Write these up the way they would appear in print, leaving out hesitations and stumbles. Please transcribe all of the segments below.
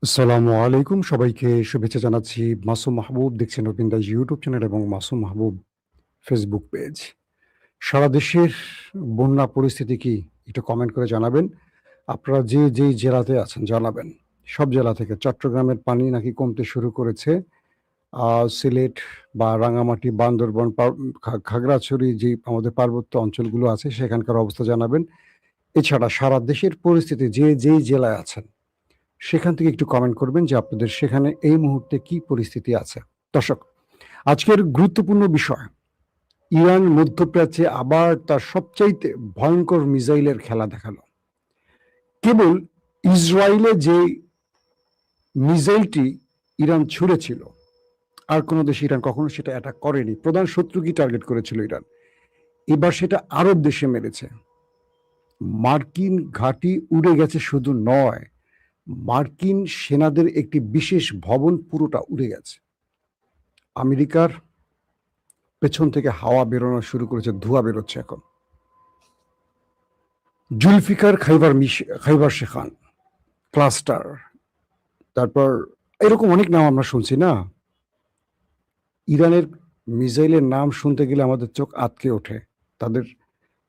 আসসালামু আলাইকুম, সবাইকে শুভেচ্ছা জানাচ্ছি। মাসুম মাহবুব দেখছেন ওপেন দাস ইউটিউব চ্যানেল এবং মাসুম মাহবুব ফেসবুক পেজ। সারা দেশের বন্যা পরিস্থিতি কি একটু কমেন্ট করে জানাবেন। আপনারা যে যেই জেলাতে আছেন জানাবেন। সব জেলা থেকে চট্টগ্রামের পানি নাকি কমতে শুরু করেছে। সিলেট বা রাঙামাটি, বান্দরবন, খাগড়াছড়ি যে আমাদের পার্বত্য অঞ্চলগুলো আছে সেখানকার অবস্থা জানাবেন। এছাড়া সারা দেশের পরিস্থিতি যে যেই জেলায় আছেন সেখান থেকে একটু কমেন্ট করবেন যে আপনাদের সেখানে এই মুহূর্তে কি পরিস্থিতি আছে। দর্শক, আজকের গুরুত্বপূর্ণ বিষয়, ইরান মধ্যপ্রাচ্যে আবার তার সবচাইতে ভয়ঙ্কর মিসাইলের খেলা দেখালো। কেবল ইসরায়েলে যে মিসাইলটি ইরান ছুড়েছিল, আর কোনো দেশে ইরান কখনো সেটা অ্যাটাক করেনি। প্রধান শত্রু কি টার্গেট করেছিল ইরান, এবার সেটা আরব দেশে মেরেছে। মার্কিন ঘাঁটি উড়ে গেছে শুধু নয়, মার্কিন সেনাদের একটি বিশেষ ভবন পুরোটা উড়ে গেছে। আমেরিকার পেছন থেকে হাওয়া বেরোনো শুরু করেছে, ধোঁয়া বেরোচ্ছে এখন। জুলফিকার খাইবার শেখান ক্লাস্টার, তারপর এরকম অনেক নাম আমরা শুনছি না। ইরানের মিসাইলের নাম শুনতে গেলে আমাদের চোখ আঁতকে ওঠে। তাদের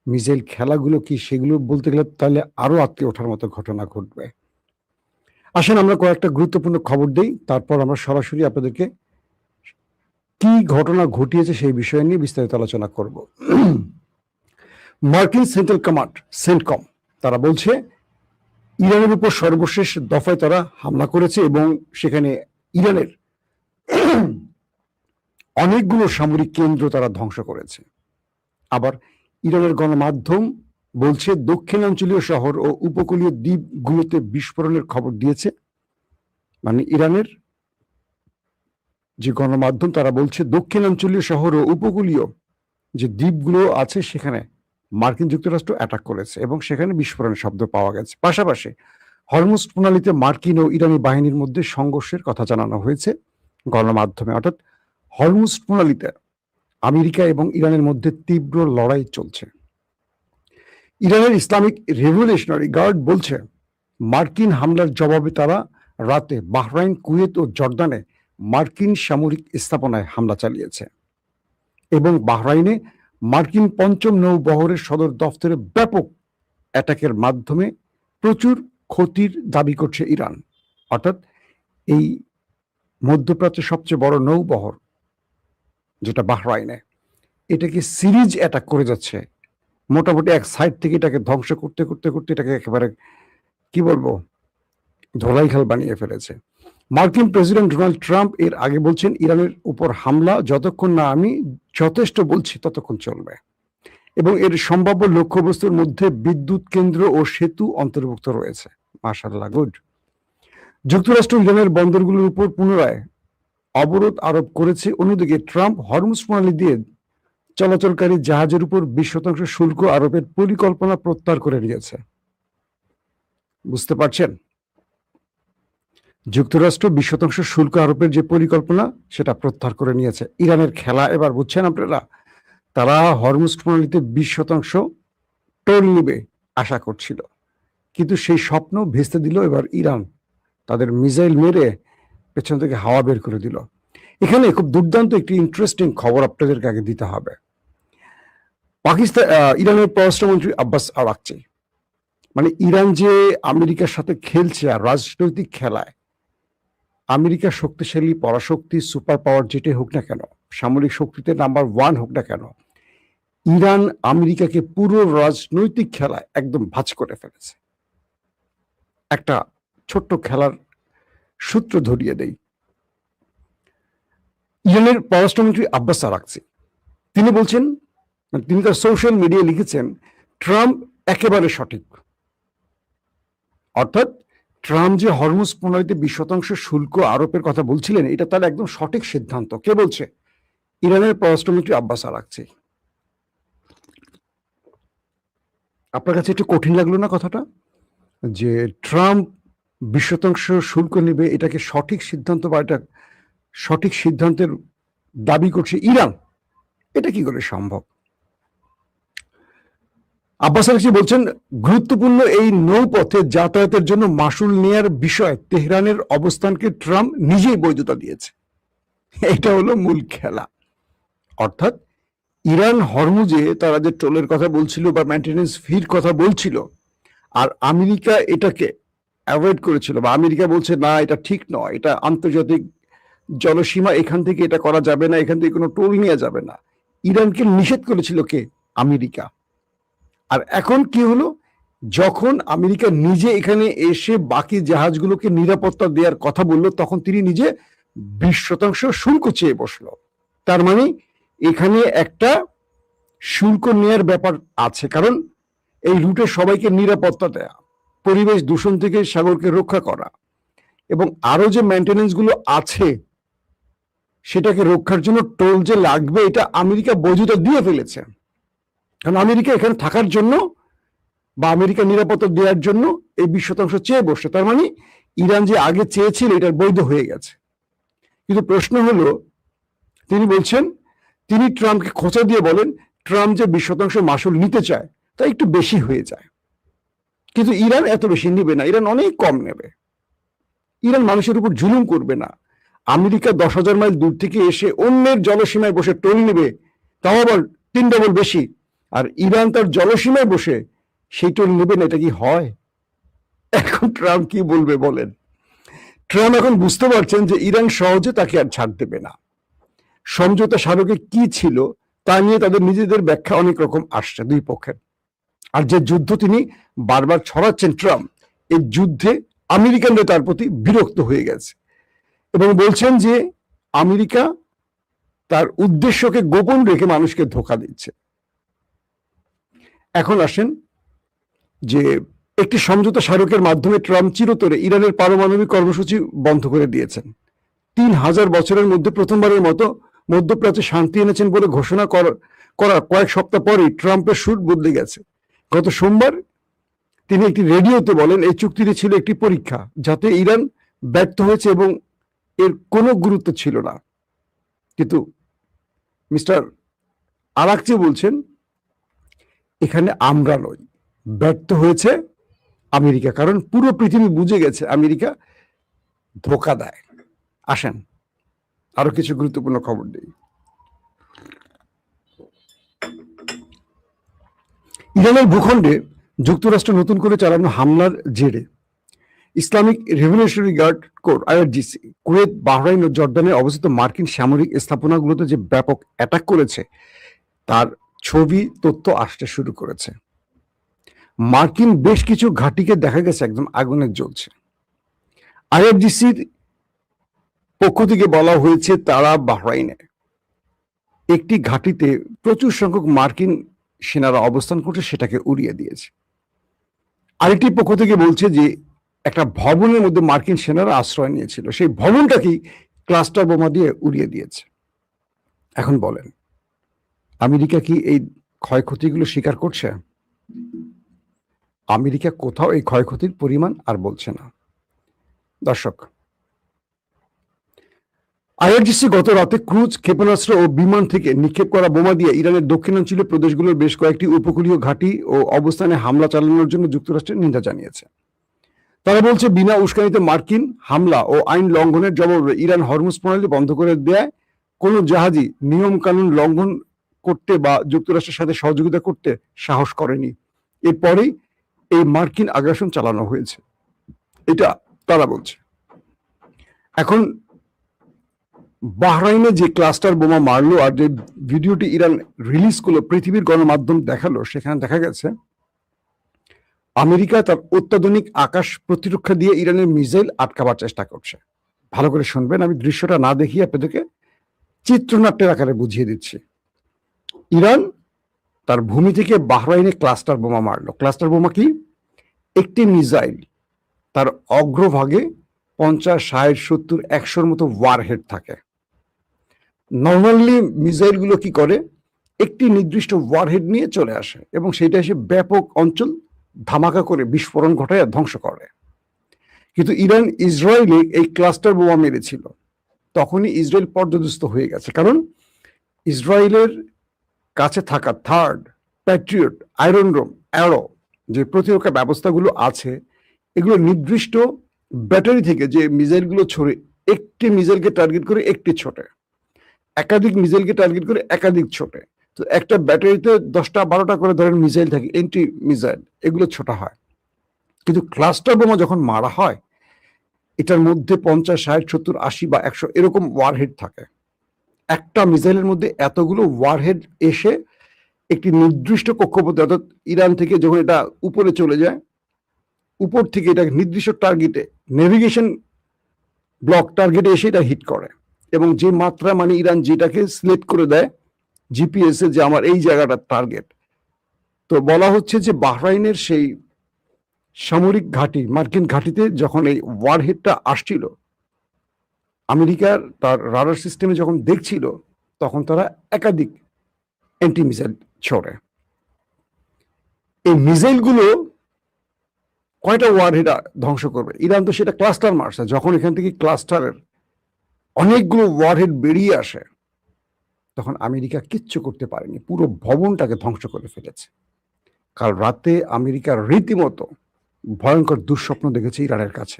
মিসাইল খেলাগুলো কি সেগুলো বলতে গেলে তাহলে আরো আঁতকে ওঠার মতো ঘটনা ঘটবে। আসেন আমরা কয়েকটা গুরুত্বপূর্ণ খবর দেই, তারপর আমরা সরাসরি আপনাদেরকে কি ঘটনা ঘটিয়েছে সেই বিষয় নিয়ে বিস্তারিত আলোচনা করব। মার্কিন সেন্ট্রাল কমান্ড সেন্টকম তারা বলছে ইরানের উপর সর্বশেষ দফায় তারা হামলা করেছে এবং সেখানে ইরানের অনেকগুলো সামরিক কেন্দ্র তারা ধ্বংস করেছে। আবার ইরানের গণমাধ্যম বলছে দক্ষিণাঞ্চলীয় শহর ও উপকূলীয় দ্বীপগুলোতে বিস্ফোরণের খবর দিয়েছে। মানে ইরানের যে গণমাধ্যম তারা বলছে দক্ষিণাঞ্চলীয় শহর ও উপকূলীয় যে দ্বীপগুলো আছে সেখানে মার্কিন যুক্তরাষ্ট্র অ্যাটাক করেছে এবং সেখানে বিস্ফোরণের শব্দ পাওয়া গেছে। পাশাপাশি হরমুজ প্রণালীতে মার্কিন ও ইরানি বাহিনীর মধ্যে সংঘর্ষের কথা জানানো হয়েছে গণমাধ্যমে। অর্থাৎ হরমুজ প্রণালীতে আমেরিকা এবং ইরানের মধ্যে তীব্র লড়াই চলছে। ইরানের ইসলামিক রেভলিউশনারি গার্ড বলছে মার্কিন হামলার জবাবে তারা রাতে বাহরাইন, কুয়েত ও জর্দানে মার্কিন সামরিক স্থাপনায় হামলা চালিয়েছে এবং বাহরাইনে মার্কিন পঞ্চম নৌবহরের সদর দফতরে ব্যাপক অ্যাটাকের মাধ্যমে প্রচুর ক্ষতির দাবি করছে ইরান। অর্থাৎ এই মধ্যপ্রাচ্যের সবচেয়ে বড় নৌবহর যেটা বাহরাইনে, এটাকে সিরিজ অ্যাটাক করে যাচ্ছে। মোটামুটি এক সাইড থেকে এটাকে ধ্বংস করতে করতে করতে এটাকে একেবারে কি বলবো ধোলাইখাল বানিয়ে ফেলেছে। মার্কিন প্রেসিডেন্ট ডোনাল্ড ট্রাম্প এর আগে বলছেন ইরানের উপর হামলা যতক্ষণ না আমি যথেষ্ট বলছি ততক্ষণ চলবে এবং এর সম্ভাব্য লক্ষ্যবস্তুর মধ্যে বিদ্যুৎ কেন্দ্র ও সেতু অন্তর্ভুক্ত রয়েছে। মাশাআল্লাহ, গুড। যুক্তরাষ্ট্র ইরানের বন্দরগুলোর উপর পুনরায় অবরোধ আরোপ করেছে। অন্যদিকে ট্রাম্প হরমুজ প্রণালী দিয়ে চলাচলকারী জাহাজের উপর 20% শুল্ক আরোপের পরিকল্পনা প্রত্যাহার করে নিয়েছে। বুঝতে পারছেন, যুক্তরাষ্ট্র 20% শুল্ক আরোপের যে পরিকল্পনা সেটা প্রত্যাহার করে নিয়েছে। ইরানের খেলা এবার বুঝছেন আপনারা, তারা হরমুজ প্রণালীতে 20% টোল নিবে আশা করছিল, কিন্তু সেই স্বপ্ন ভেস্তে দিল এবার ইরান। তাদের মিসাইল মেরে পেছন থেকে হাওয়া বের করে দিল। এখানে খুব দুর্দান্ত একটি ইন্টারেস্টিং খবর আপনাদেরকে আগে দিতে হবে। ইরানের পররাষ্ট্রমন্ত্রী আব্বাস আরাকচি, মানে ইরান যে আমেরিকার সাথে খেলছে আর রাজনৈতিক খেলায়, আমেরিকা শক্তিশালী পরাশক্তি সুপার পাওয়ার যেটাই হোক না কেন, সামরিক শক্তিতে নাম্বার 1 হোক না কেন, ইরান আমেরিকাকে পুরো রাজনৈতিক খেলায় একদম ভাঁজ করে ফেলেছে। একটা ছোট্ট খেলার সূত্র ধরিয়ে দেই। ইরানের পররাষ্ট্রমন্ত্রী আব্বাস আরাকচি তিনি বলছেন, তিনি তার সোশ্যাল মিডিয়ায় লিখেছেন ট্রাম্প একেবারে সঠিক। অর্থাৎ ট্রাম্প যে হরমুজ প্রণালীতে 20% শুল্ক আরোপের কথা বলছিলেন এটা তার একদম সঠিক সিদ্ধান্ত। কে বলছে? ইরানের পররাষ্ট্রমন্ত্রী আব্বাস আরাকচি। আপনার কাছে একটু কঠিন লাগলো না কথাটা, যে ট্রাম্প 20% শুল্ক নেবে এটাকে সঠিক সিদ্ধান্ত বা এটা সঠিক সিদ্ধান্তের দাবি করছে ইরান? এটা কি করে সম্ভব? আব্বাস আরাকচি বলছেন, গুরুত্বপূর্ণ এই নৌপথে যাতায়াতের জন্য মাসুল নেয়ার বিষয়ে তেহরানের অবস্থানকে ট্রাম্প নিজেই বৈধতা দিয়েছে। এটা হলো মূল খেলা। অর্থাৎ ইরান হরমুজে তারা যে টোলের কথা বলছিল বা মেইনটেনেন্স ফির কথা বলছিল, আর আমেরিকা এটাকে অ্যাভয়েড করেছিল, বা আমেরিকা বলছে না এটা ঠিক নয়, এটা আন্তর্জাতিক জলসীমা, এখান থেকে এটা করা যাবে না, এখান থেকে কোনো টোল নেওয়া যাবে না। ইরানকে নিষেধ করেছিল কে? আমেরিকা। আর এখন কি হলো, যখন আমেরিকা নিজে এখানে এসে বাকি জাহাজগুলোকে নিরাপত্তা দেওয়ার কথা বললো, তখন তিনি নিজে 20% শুল্ক চেয়ে বসলো। তার মানে এখানে একটা শুল্ক নেয়ার ব্যাপার আছে, কারণ এই রুটে সবাইকে নিরাপত্তা দেয়া, পরিবেশ দূষণ থেকে সাগরকে রক্ষা করা, এবং আরো যে মেইনটেনেন্স গুলো আছে সেটাকে রক্ষার জন্য টোল যে লাগবে, এটা আমেরিকা বৈধতা দিয়ে ফেলেছে। কারণ আমেরিকা এখানে থাকার জন্য বা আমেরিকা নিরাপত্তা দেওয়ার জন্য এই 20% চেয়ে বসছে। তার মানে ইরান যে আগে চেয়েছিল এটার বৈধ হয়ে গেছে। কিন্তু প্রশ্ন হলো, তিনি বলছেন, তিনি ট্রাম্পকে খোঁচা দিয়ে বলেন ট্রাম্প যে 20% মাসুল নিতে চায় তা একটু বেশি হয়ে যায়, কিন্তু ইরান এত বেশি নেবে না, ইরান অনেক কম নেবে। ইরান মানুষের উপর জুলুম করবে না। আমেরিকা 10,000 মাইল দূর থেকে এসে অন্যের জলসীমায় বসে টোল নেবে, তাও আবার 3 ডবল বেশি, আর ইরান তার জলসীমায় বসে সেই টোল নেবে না, এটা কি হয়? এখন ট্রাম্প কি বলবে বলেন? ট্রাম্প এখন বুঝতে পারছেন যে ইরান সহজে তাকে আর ছাড় দেবে না। সমঝোতা স্মারকে কি ছিল তা নিয়ে তাদের নিজেদের ব্যাখ্যা অনেক রকম আসছে দুই পক্ষের। আর যে যুদ্ধ তিনি বারবার ছড়াচ্ছেন ট্রাম্প, এই যুদ্ধে আমেরিকানরা তার প্রতি বিরক্ত হয়ে গেছে এবং বলছেন যে আমেরিকা তার উদ্দেশ্যকে গোপন রেখে মানুষকে ধোঁকা দিচ্ছে। এখন আসেন যে একটি সমঝোতা স্মারকের মাধ্যমে ট্রাম্প চিরতরে ইরানের পারমাণবিক কর্মসূচি বন্ধ করে দিয়েছেন। 3000 বছরের মধ্যে প্রথমবারের মতো মধ্যপ্রাচ্যে শান্তি এনেছেন বলে ঘোষণা করার কয়েক সপ্তাহ পরেই ট্রাম্পের সুর বদলে গেছে। গত সোমবার তিনি একটি রেডিওতে বলেন এই চুক্তিটি ছিল একটি পরীক্ষা, যাতে ইরান ব্যর্থ হয়েছে এবং এর কোনো গুরুত্ব ছিল না। কিন্তু মিস্টার আরাকচি বলছেন এখানে আমরা নই, ব্যর্থ হয়েছে আমেরিকা, কারণ পুরো পৃথিবী বুঝে গেছে আমেরিকা ধোঁকা দেয়। আসেন আরো কিছু গুরুত্বপূর্ণ খবর দিই। ইরানের ভূখণ্ডে যুক্তরাষ্ট্র নতুন করে চালানো হামলার জেরে Islamic revolutionary guard corps IRGC Kuwait, Bahrain ও জর্ডানে অবস্থিত মার্কিন সামরিক স্থাপনাগুলোতে যে ব্যাপক অ্যাটাক করেছে তার ছবি তথ্য আসতে শুরু করেছে। মার্কিন বেশ কিছু ঘাঁটিকে দেখা গেছে একদম আগুনে জ্বলছে। আইআরজিসির পক্ষ থেকে বলা হয়েছে তারা বাহরাইনে একটি ঘাঁটিতে প্রচুর সংখ্যক মার্কিন সেনারা অবস্থান করছে, সেটাকে উড়িয়ে দিয়েছে। আরেকটি পক্ষ থেকে বলছে যে একটা ভবনের মধ্যে মার্কিন সেনারা আশ্রয় নিয়েছিল, সেই ভবনটাকেই ক্লাস্টার বোমা দিয়ে উড়িয়ে দিয়েছে। এখন বলেন আমেরিকা কি এই ক্ষয়ক্ষতিগুলো স্বীকার করছে? আমেরিকা কোথাও এই ক্ষয়ক্ষতির পরিমাণ আর বলছে না। দর্শক, আইআরজিসি গত রাতে ক্রুজ ক্ষেপণাস্ত্র ও বিমান থেকে নিক্ষেপ করা বোমা দিয়ে ইরানের দক্ষিণাঞ্চলীয় প্রদেশগুলোর বেশ কয়েকটি উপকূলীয় ঘাঁটি ও অবস্থানে হামলা চালানোর জন্য যুক্তরাষ্ট্রের নিন্দা জানিয়েছে। তারা বলছে বিনা উস্কানিতে মার্কিন হামলা ও আইন লঙ্ঘনের জবাবে ইরান হরমুজ প্রণালী বন্ধ করে দেয় কোনো জাহাজই নিয়ম কানুন লঙ্ঘন করতে বা যুক্তরাষ্ট্রের সাথে সহযোগিতা করতে সাহস করেনি। এরপরেই এই মার্কিন আগ্রাসন চালানো হয়েছে, এটা তারা বলছে। এখন বাহরাইনে যে ক্লাস্টার বোমা মারলো আর যে ভিডিওটি ইরান রিলিজ করলো, পৃথিবীর গণমাধ্যম দেখালো, সেখানে দেখা গেছে আমেরিকা তার অত্যাধুনিক আকাশ প্রতিরক্ষা দিয়ে ইরানের মিসাইল আটকাবার চেষ্টা করছে। ভালো করে শুনবেন, আমি দৃশ্যটা না দেখিয়ে আপনাদেরকে চিত্রনাট্যের আকারে বুঝিয়ে দিচ্ছি। ইরান তার ভূমি থেকে বাহরাইনে ক্লাস্টার বোমা মারলো। ক্লাস্টার বোমা কি? একটি মিসাইল, তার অগ্রভাগে 50, 60, 70, 100-র মতো ওয়ারহেড থাকে। নর্মালি মিসাইলগুলো কি করে, একটি নির্দিষ্ট ওয়ারহেড নিয়ে চলে আসে এবং সেটা এসে ব্যাপক অঞ্চল ধামাকা করে বিস্ফোরণ ঘটায় ধ্বংস করে। কিন্তু ইরান ইসরায়েলে এই ক্লাস্টার বোমা মেরেছিল, তখনই ইসরায়েল পর্যদস্ত হয়ে গেছে, কারণ ইসরায়েলের কাছে থাকা থার্ড, প্যাট্রিয়ট, আয়রন ডোম অ্যারো যে প্রতিরক্ষা ব্যবস্থাগুলো আছে, এগুলো নির্দিষ্ট ব্যাটারি থেকে যে মিসাইলগুলো ছড়ে, একটি মিসাইলকে টার্গেট করে একটি ছোটে, একাধিক মিসাইলকে টার্গেট করে একাধিক ছোটে। তো একটা ব্যাটারিতে 10টা 12টা করে ধরেন মিসাইল থাকে, এন্টি মিসাইল, এগুলো ছোটা হয়। কিন্তু ক্লাস্টার বোমা যখন মারা হয়, এটার মধ্যে 50, 60, 70, 80 বা 100 এরকম ওয়ারহেড থাকে। একটা মিসাইলের মধ্যে এতগুলো ওয়ারহেড এসে একটি নির্দিষ্ট কক্ষপথে, অর্থাৎ ইরান থেকে যখন এটা উপরে চলে যায়, উপর থেকে এটা নির্দিষ্ট টার্গেটে, নেভিগেশন ব্লক টার্গেটে এসে এটা হিট করে। এবং যে মাত্রা, মানে ইরান যেটাকে সিলেক্ট করে দেয় জিপিএস এ যে আমার এই জায়গাটার টার্গেট, তো বলা হচ্ছে যে বাহরাইনের সেই সামরিক ঘাঁটি, মার্কিন ঘাঁটিতে যখন এই ওয়ারহেডটা আসছিল, আমেরিকার তার রাডার সিস্টেমে যখন দেখছিল, তখন তারা একাধিক অ্যান্টি মিসাইল ছড়ে। এই মিসাইলগুলো কয়টা ওয়ারহেড ধ্বংস করবে? ইরান তো সেটা ক্লাস্টার মারছে। যখন এখান থেকে ক্লাস্টারের অনেকগুলো ওয়ারহেড বেরিয়ে আসে, তখন আমেরিকা কিচ্ছু করতে পারেনি, পুরো ভবনটাকে ধ্বংস করে ফেলেছে। কাল রাতে আমেরিকার রীতিমতো ভয়ঙ্কর দুঃস্বপ্ন দেখেছে ইরানের কাছে।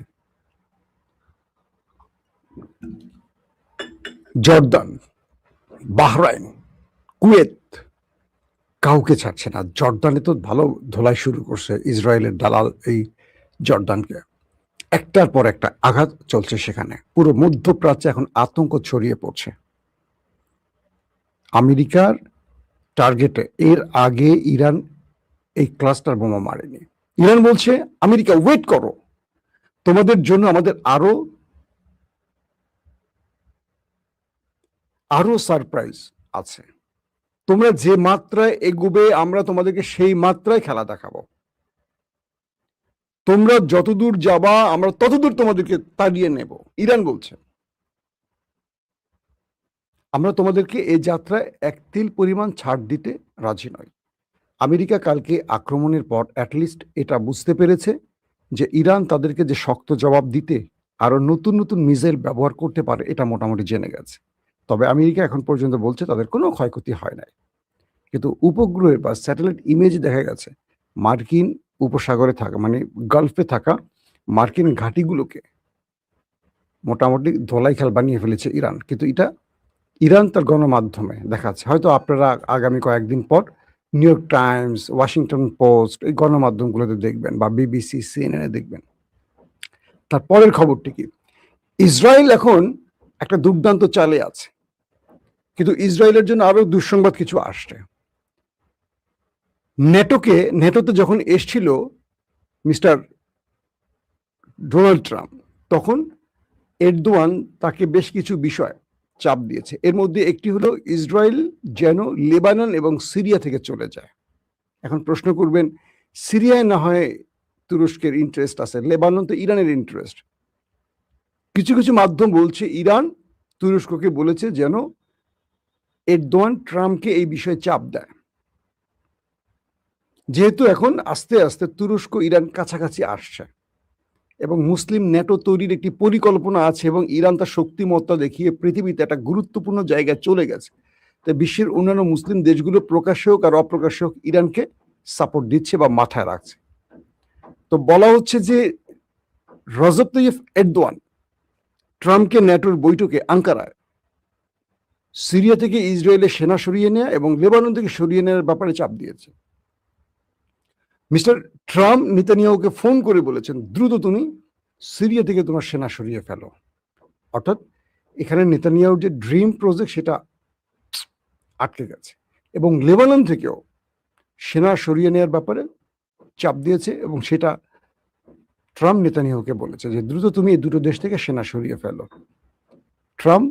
জর্দান, বাহরাইন, কুয়েত কাউকে ছাড়ছে না। জর্দানে তো ভালো ধোলাই শুরু করছে ইসরায়েলের দালাল এই জর্দানকে, একটার পর একটা আঘাত চলছে সেখানে। পুরো মধ্যপ্রাচ্যে এখন আতঙ্ক ছড়িয়ে পড়ছে আমেরিকার টার্গেটে। এর আগে ইরান এই ক্লাস্টার বোমা মারেনি। ইরান বলছে আমেরিকা ওয়েট করো, তোমাদের জন্য আমাদের আরো সারপ্রাইজ আছে। তোমরা যে মাত্রায় এগোবে আমরা তোমাদেরকে সেই মাত্রায় খেলা দেখাবো। তোমরা যতদূর যাবা আমরা ততদূর তোমাদেরকে তাড়িয়ে নেব। ইরান বলছে আমরা তোমাদেরকে এই যাত্রায় এক তিল পরিমাণ ছাড় দিতে রাজি নয়। আমেরিকা কালকে আক্রমণের পর অ্যাটলিস্ট এটা বুঝতে পেরেছে যে ইরান তাদেরকে যে শক্ত জবাব দিতে আরো নতুন নতুন মিসাইল ব্যবহার করতে পারে, এটা মোটামুটি জেনে গেছে। তবে আমেরিকা এখন পর্যন্ত বলছে তাদের কোনো ক্ষয়ক্ষতি হয় নাই। কিন্তু উপগ্রহে বা স্যাটেলাইট ইমেজ দেখা গেছে মার্কিন উপসাগরে থাকা, মানে গালফে থাকা মার্কিন ঘাঁটিগুলোকে মোটামুটি ধোলাই খেল বানিয়ে ফেলেছে ইরান। কিন্তু এটা ইরান তার গণমাধ্যমে দেখাচ্ছে। হয়তো আপনারা আগামী কয়েকদিন পর new York Times, Washington post, এই গণমাধ্যমগুলোতে দেখবেন, বা বিবিসি, সিএনএনে দেখবেন। তারপরের খবরটি কি? ইসরায়েল এখন একটা দুর্দান্ত চালে আছে, কিন্তু ইসরায়েলের জন্য আরো দুঃসংবাদ কিছু আসছে। নেটোতে যখন এসছিল মিস্টার ডোনাল্ড ট্রাম্প, তখন এরদোয়ান তাকে বেশ কিছু বিষয় চাপ দিয়েছে। এর মধ্যে একটি হলো ইসরায়েল যেন লেবানন এবং সিরিয়া থেকে চলে যায়। এখন প্রশ্ন করবেন, সিরিয়ায় না হয় তুরস্কের ইন্টারেস্ট আছে, লেবানন তো ইরানের ইন্টারেস্ট। কিছু কিছু মাধ্যম বলছে ইরান তুরস্ককে বলেছে যেন এরদোয়ান ট্রাম্পকে এই বিষয়ে চাপ দেয়। যেহেতু এখন আস্তে আস্তে তুরস্ক ইরান কাছাকাছি আসছে এবং মুসলিম ন্যাটো তৈরির একটি পরিকল্পনা আছে, এবং ইরান তার শক্তিমত্তা দেখিয়ে পৃথিবীতে একটা গুরুত্বপূর্ণ জায়গায় চলে গেছে। তাই বিশ্বের অন্যান্য মুসলিম দেশগুলো প্রকাশ্যে হোক আর অপ্রকাশ্যে হোক ইরানকে সাপোর্ট দিচ্ছে বা মাথায় রাখছে। তো বলা হচ্ছে যে রজব তাইয়িপ এরদোয়ান ট্রাম্পকে ন্যাটোর বৈঠকে আঙ্কারায় সিরিয়া থেকে ইসরায়েলের সেনা সরিয়ে নেওয়া এবং লেবানন থেকে সরিয়ে নেওয়ার ব্যাপারে চাপ দিয়েছে। মিস্টার ট্রাম্প নেতানিয়াহুকে ফোন করে বলেছেন দ্রুত তুমি সিরিয়া থেকে তোমার সেনা সরিয়ে ফেলো। অর্থাৎ এখানে নেতানিয়াহুর যে ড্রিম প্রজেক্ট সেটা আটকে গেছে, এবং লেবানন থেকেও সেনা সরিয়ে নেওয়ার ব্যাপারে চাপ দিয়েছে, এবং সেটা ট্রাম্প নেতানিয়াহুকে বলেছে যে দ্রুত তুমি এই দুটো দেশ থেকে সেনা সরিয়ে ফেলো। ট্রাম্প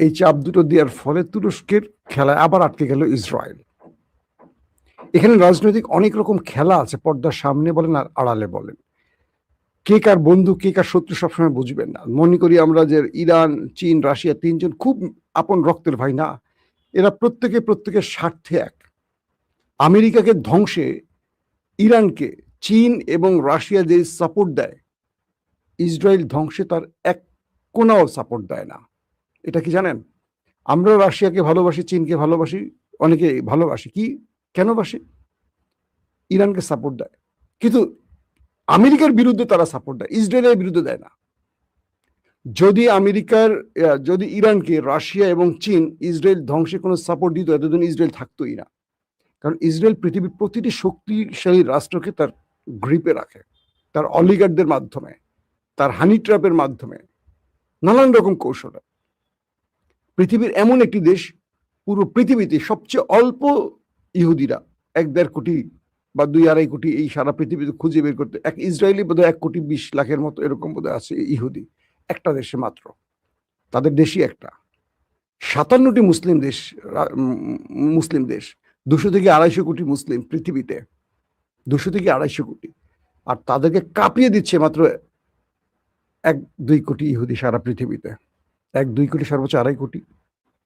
এই চাপ দুটো দেওয়ার ফলে তুরস্কের খেলায় আবার আটকে গেল ইসরায়েল। এখানে রাজনৈতিক অনেক রকম খেলা আছে, পর্দার সামনে বলেন আর আড়ালে বলেন। কে কার বন্ধু কে কার শত্রু সবসময় বুঝবেন না। মনে করি আমরা যে ইরান, চীন, রাশিয়া তিনজন খুব আপন রক্তের ভাই, না, এরা প্রত্যেকের স্বার্থে এক। আমেরিকাকে ধ্বংসে ইরানকে চীন এবং রাশিয়া যে সাপোর্ট দেয়, ইসরায়েল ধ্বংসে তার এক কোনাও সাপোর্ট দেয় না। এটা কি জানেন? আমরা রাশিয়াকে ভালোবাসি, চীনকে ভালোবাসি, অনেকে ভালোবাসি। কি কেন বাসি? ইরানকে সাপোর্ট দেয়, কিন্তু আমেরিকার বিরুদ্ধে তারা সাপোর্ট দেয়, ইসরায়েলের বিরুদ্ধে দেয় না। যদি ইরানকে রাশিয়া এবং চীন ইসরায়েল ধ্বংসে কোনো সাপোর্ট দিত, এতদিন ইসরায়েল থাকতোই না। কারণ ইসরায়েল পৃথিবীর প্রতিটি শক্তিশালী রাষ্ট্রকে তার গ্রিপে রাখে, তার অলিগারদের মাধ্যমে, তার হানি ট্র্যাপের মাধ্যমে, নানান রকম কৌশলে। পৃথিবীর এমন একটি দেশ, পুরো পৃথিবীতে সবচেয়ে অল্প ইহুদিরা, 1-1.5 কোটি বা 2-2.5 কোটি এই সারা পৃথিবীতে খুঁজে বের করতে, এক ইসরায়েলি বোধহয় 1,20,00,000-এর মতো এরকম বোধহয় আছে ইহুদি একটা দেশে মাত্র, তাদের দেশই একটা। 57টি মুসলিম দেশ, 200 থেকে 250 কোটি মুসলিম পৃথিবীতে, 200 থেকে 250 কোটি, আর তাদেরকে কাঁপিয়ে দিচ্ছে মাত্র 1-2 কোটি ইহুদি সারা পৃথিবীতে। 1-2 কোটি, সর্বোচ্চ 2.5 কোটি।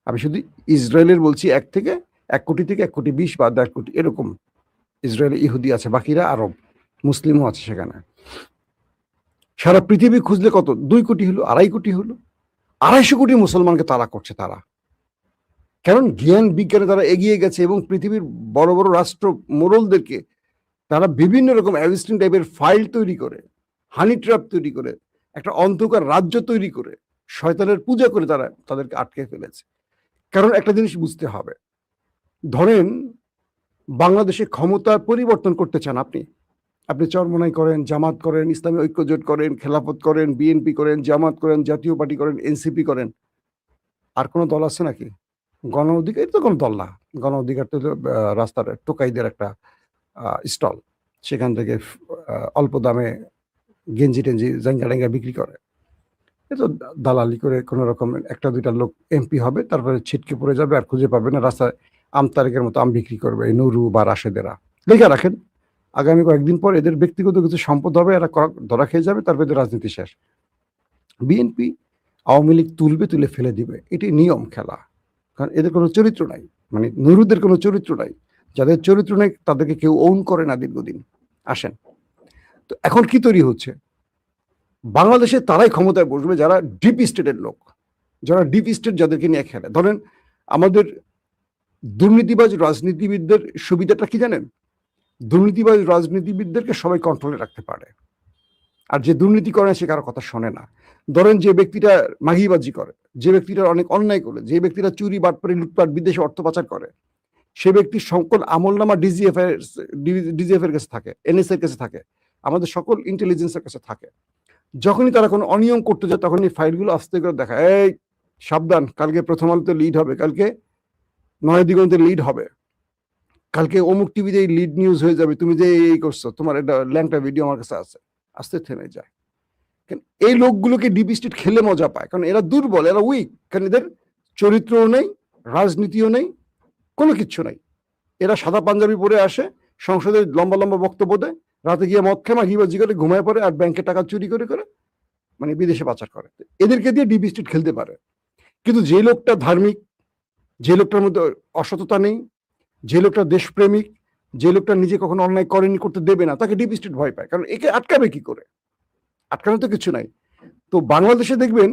আমি শুধু ইসরায়েলের বলছি, 1 কোটি থেকে 1,20,00,000 বা 1.5 কোটি এরকম ইসরায়েলি ইহুদি আছে, বাকিরা আরব মুসলিমও আছে সেখানে। সারা পৃথিবী খুঁজলে কত? 2 কোটি হলো, 2.5 কোটি হলো, 250 কোটি মুসলমানকে তাড়া করছে তারা। কারণ জ্ঞান বিজ্ঞানে তারা এগিয়ে গেছে এবং পৃথিবীর বড় বড় রাষ্ট্র মোড়লদেরকে তারা বিভিন্ন রকম অ্যাভিস্টিন টাইপের ফাইল তৈরি করে, হানি ট্র্যাপ তৈরি করে, একটা অন্ধকার রাজ্য তৈরি করে, শয়তানের পূজা করে তারা তাদেরকে আটকে ফেলেছে। কারণ একটা জিনিস বুঝতে হবে, ধরেন বাংলাদেশে ক্ষমতা পরিবর্তন করতে চান আপনি চরমোনাই করেন, জামাত করেন, ইসলামী ঐক্যজোট করেন, খেলাফত করেন, বিএনপি করেন, জামাত করেন, জাতীয় পার্টি করেন, এনসিপি করেন, আর কোনো দল আছে নাকি? গণ অধিকার তো কোনো দল না। গণ অধিকার তো রাস্তার টোকাইদের একটা স্টল, সেখান থেকে অল্প দামে গেঞ্জি টেঞ্জি জাঙ্গা টাঙ্গা বিক্রি করে। এ তো দালালি করে কোনো রকম 1-2টা লোক এমপি হবে, তারপরে ছিটকে পড়ে যাবে আর খুঁজে পাবে না, রাস্তায় আমতারেকের মতো আম বিক্রি করবে এই নুরু বা রাশেদেরা। লিখে রাখেন, আগামী কয়েকদিন পর এদের ব্যক্তিগত কিছু সম্পদ হবে, এরা ধরা খেয়ে যাবে, তারপরে এদের রাজনীতি শেষ। বিএনপি আওয়ামী লীগ তুলে ফেলে দিবে, এটি নিয়ম খেলা। কারণ এদের কোনো চরিত্র নাই, মানে নুরুদের কোনো চরিত্র নাই, যাদের চরিত্র নেই তাদেরকে কেউ ওন করে না দীর্ঘদিন। আসেন তো এখন কি তৈরি হচ্ছে, বাংলাদেশে তারাই ক্ষমতায় বসবে যারা ডিপ স্টেটের লোক, যারা ডিপ স্টেট যাদেরকে নিয়ে খেলে। ধরেন আমাদের দুর্নীতিবাজ রাজনীতিবিদদের সুবিধাটা কি জানেন? দুর্নীতিবাজ রাজনীতিবিদদেরকে সবাই কন্ট্রোলে রাখতে পারে, আর যে দুর্নীতি করে সে কারো কথা শোনে না। ধরেন যে ব্যক্তিটা মাগিবাজি করে, যে ব্যক্তিটা অনেক অন্যায় করে, যে ব্যক্তিটা চুরি বাটপারি লুটপাট বিদেশে অর্থ পাচার করে, সে ব্যক্তির সকল আমলনামা ডিজিএফ এর কাছে থাকে, এনএসএ এর কাছে থাকে, আমাদের সকল ইন্টেলিজেন্সের কাছে থাকে। যখনই তারা কোনো অনিয়ম করতে যায় তখন এই ফাইলগুলো আস্তে করে দেখা, এই সাবধান, কালকে প্রথম আলোতে লিড হবে, কালকে নয় দিগন্তে লিড হবে, কালকে অমুক টিভিতে লিড নিউজ হয়ে যাবে, তুমি যে এই করছো, তোমার একটা ল্যাংটা ভিডিও আমার কাছে আছে। আস্তে থেমে যায়। এই লোকগুলোকে ডিপ স্টেট খেলে মজা পায়, কারণ এরা দুর্বল, এরা উইক, কারণ এদের চরিত্রও নেই, রাজনীতিও নেই, কোনো কিচ্ছু নাই। এরা সাদা পাঞ্জাবি পরে আসে, সংসদে লম্বা লম্বা বক্তব্য দেয়, রাতে গিয়ে মদ খেয়ে মাগিবাজি করে ঘুমায় পড়ে, আর ব্যাংকে টাকা চুরি করে মানে বিদেশে পাচার করে। এদেরকে দিয়ে ডিপ স্টেট খেলতে পারে। কিন্তু যে লোকটা ধার্মিক, যে লোকটার মধ্যে অসততা নেই, যে লোকটা দেশপ্রেমিক, যে লোকটা নিজে কখনো অন্যায় করেনি, করতে দেবে না, তাকে ডিপ স্টেট ভয় পায়। কারণ একে আটকাবে কি করে? আটকানো তো কিছু নাই। তো বাংলাদেশে দেখবেন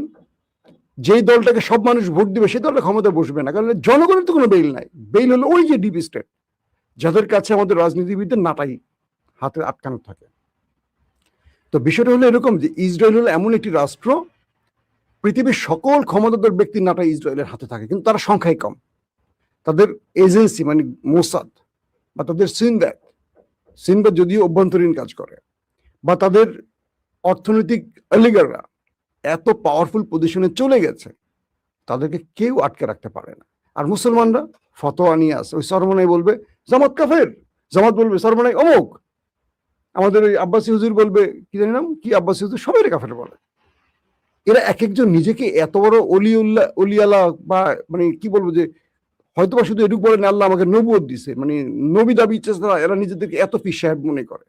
যেই দলটাকে সব মানুষ ভোট দিবে সেই দলটা ক্ষমতায় বসবে না, কারণ জনগণের তো কোনো বেইল নাই। বেইল হলো ওই যে ডিপ স্টেট, যাদের কাছে আমাদের রাজনীতিবিদদের নাটাই হাতে আটকানো থাকে। তো বিষয়টা হলো এরকম যে ইসরায়েল হলো এমন একটি রাষ্ট্র, পৃথিবীর সকল ক্ষমতাধর ব্যক্তির নাটা ইসরায়েলের হাতে থাকে, কিন্তু তারা সংখ্যায় কম। তাদের এজেন্সি মানে মোসাদ বা তাদের সিনব্যাড যদিও অভ্যন্তরীণ কাজ করে, বা তাদের অর্থনৈতিক অলিগাররা এত পাওয়ারফুল পজিশনে চলে গেছে, তাদেরকে কেউ আটকে রাখতে পারে না। আর মুসলমানরা ফতোয়া নিয়ে আসে, ওই সরমনাই বলবে জামাত কাফের, জামাত বলবে সরমনাই অমুক, আমাদের ওই আব্বাসী হুজুর বলবে কি জানি নাম কি, আব্বাসী হুজুর, সবাই কাফের বলে। এরা এক একজন নিজেকে এত বড় অলিয়ালা বা মানে কি বলবো, যে হয়তোবা শুধু এটুকু বলেন আল্লাহ আমাকে নবুয়ত দিছে, মানে নবী দাবি ইচ্ছে, এরা নিজেদেরকে এত পীর সাহেব মনে করে,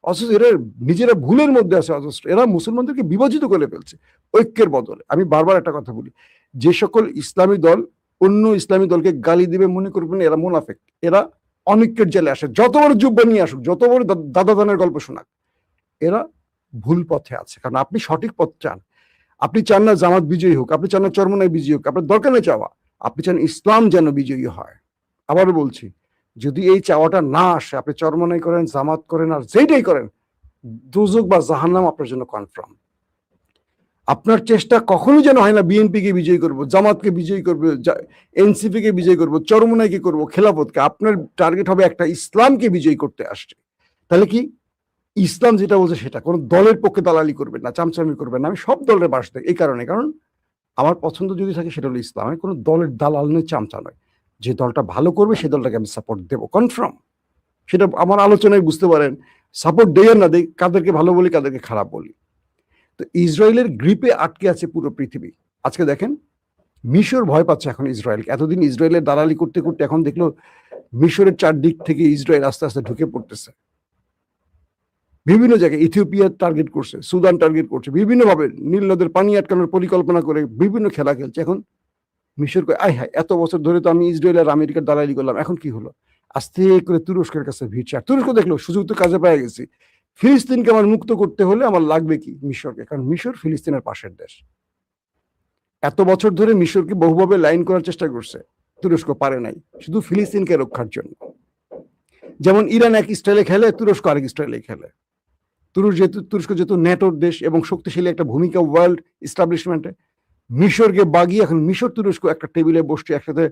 অথচ এরা নিজেরা ভুলের মধ্যে আছে। অথচ এরা মুসলমানদেরকে বিভাজিত করে ফেলছে ঐক্যের বদলে। আমি বারবার একটা কথা বলি, যে সকল ইসলামী দল অন্য ইসলামী দলকে গালি দিবে, মনে করবেন এরা মুনাফিক, এরা অনৈক্যের জেলে আসে, যত বড় জুব্বা নিয়ে আসুক, যত বড় দাদা দানের গল্প শোনাক, এরা ভুল পথে আছে। কারণ আপনি সঠিক পথ চান, আপনি চান না জামাত বিজয়ী হোক, আপনি চান না চরমোনাই বিজয়ী হোক, আপনার দরকার নেই চাওয়া, আপনি চান ইসলাম যেন বিজয়ী হয়। আবারও বলছি, যদি এই চাওয়াটা না আসে, আপনি চরমনাই করেন, জামাত করেন, আর যেটাই করেন, দুজক বা জাহান্নাম আপনার জন্য কনফার্ম। আপনার চেষ্টা কখনো যেন হয় না বিএনপিকে বিজয়ী করব, জামাতকে বিজয়ী করবো, এনসিপি কে বিজয়ী করবো, চরমনাইকে করবো, খেলাফতকে। আপনার টার্গেট হবে একটা, ইসলামকে বিজয়ী করতে আসছে। তাহলে কি ইসলাম যেটা বলছে সেটা, কোনো দলের পক্ষে দালালি করবেন না, চামচামি করবেন না। আমি সব দলের পাশে থাকি এই কারণে, কারণ আমার পছন্দ যদি থাকে সেটা হলো ইসলাম। আমি কোনো দলের দালাল নয়, চামচা নয়। যে দলটা ভালো করবে সেই দলটাকে আমি সাপোর্ট দেবো, কনফার্ম। সেটা আমার আলোচনায় বুঝতে পারেন। সাপোর্ট দেই আর না দেই, কাদেরকে ভালো বলি কাদেরকে খারাপ বলি। তো ইসরায়েলের গ্রিপে আটকে আছে পুরো পৃথিবী। আজকে দেখেন মিশর ভয় পাচ্ছে এখন ইসরায়েলকে। এতদিন ইসরায়েলের দালালি করতে করতে এখন দেখলো মিশরের চারদিক থেকে ইসরায়েল আস্তে আস্তে ঢুকে পড়তেছে। বিভিন্ন জায়গায় ইথিওপিয়া টার্গেট করছে, সুদান টার্গেট করছে, বিভিন্নভাবে নীল নদের পানি আটকানোর পরিকল্পনা করে বিভিন্ন খেলা খেলছে। এখন মিশর আয় হায়, এত বছর ধরে তো আমি ইসরায়েল আর আমেরিকার দালালি করলাম, এখন কি হলো? আস্তে করে তুরস্কের কাছে ভিড়ছে। আর তুরস্ক দেখলো সুযোগ তো কাজে পেয়ে গেছি, ফিলিস্তিনকে আমার মুক্ত করতে হলে আমার লাগবে কি? মিশরকে। কারণ মিশর ফিলিস্তিনের পাশের দেশ। এত বছর ধরে মিশরকে বহুভাবে লাইন করার চেষ্টা করছে, তুরস্ক পারে নাই, শুধু ফিলিস্তিনকে রক্ষার জন্য। যেমন ইরান এক স্টাইলে খেলে, তুরস্ক আরেক স্টাইলে খেলে। তুরস্ক যেহেতু ন্যাটোর দেশ এবং শক্তিশালী একটা ভূমিকা ওয়ার্ল্ড ইস্টাবলিশমেন্টে, মিশরকে বাগিয়ে এখন মিশর তুরস্ক একটা টেবিলে বসছে, একসাথে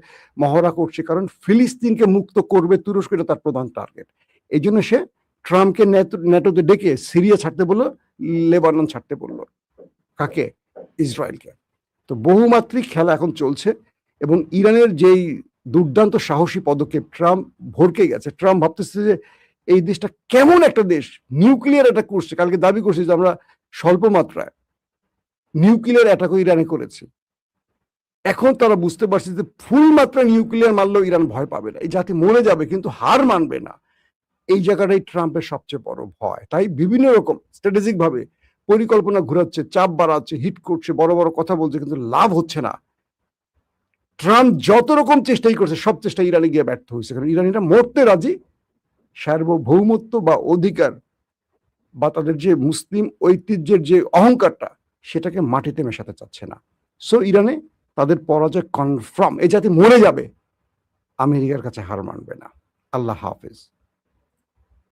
মহড়া করছে। কারণ ফিলিস্তিনকে মুক্ত করবে তুরস্ক, এটা তার প্রধান টার্গেট। এই জন্য সে ট্রাম্পকে ন্যাটোতে ডেকে সিরিয়া ছাড়তে বললো, লেবানন ছাড়তে বললো। কাকে? ইসরায়েলকে। তো বহুমাত্রিক খেলা এখন চলছে এবং ইরানের যেই দুর্দান্ত সাহসী পদক্ষেপ, ট্রাম্প ভরকে গেছে। ট্রাম্প ভাবতেছে যে এই দেশটা কেমন একটা দেশ, নিউক্লিয়ার অ্যাটাক করছে। কালকে দাবি করছে যে আমরা স্বল্প মাত্রায় নিউক্লিয়ার অ্যাটাকও ইরানে করেছি। এখন তারা বুঝতে পারছে যে ফুল মাত্রা নিউক্লিয়ার মারলেও ইরান ভয় পাবে না, এই জাতি মরে যাবে কিন্তু হার মানবে না। এই জায়গাটাই ট্রাম্পের সবচেয়ে বড় ভয়। তাই বিভিন্ন রকম স্ট্র্যাটেজিক ভাবে পরিকল্পনা ঘুরাচ্ছে, চাপ বাড়াচ্ছে, হিট করছে, বড় বড় কথা বলছে, কিন্তু লাভ হচ্ছে না। ট্রাম্প যত রকম চেষ্টাই করছে, সব চেষ্টা ইরানে গিয়ে ব্যর্থ হয়েছে। কারণ ইরানিরা মরতে রাজি, সার্বভৌমত্ব বা অধিকার বা তাদের যে মুসলিম ঐতিহ্যের যে অহংকারটা, সেটাকে মাটিতে মেশাতে চাচ্ছে না। সো ইরানে তাদের পরাজয় কনফার্ম। এই জাতি মরে যাবে, আমেরিকার কাছে হার মানবে না। আল্লাহ হাফেজ।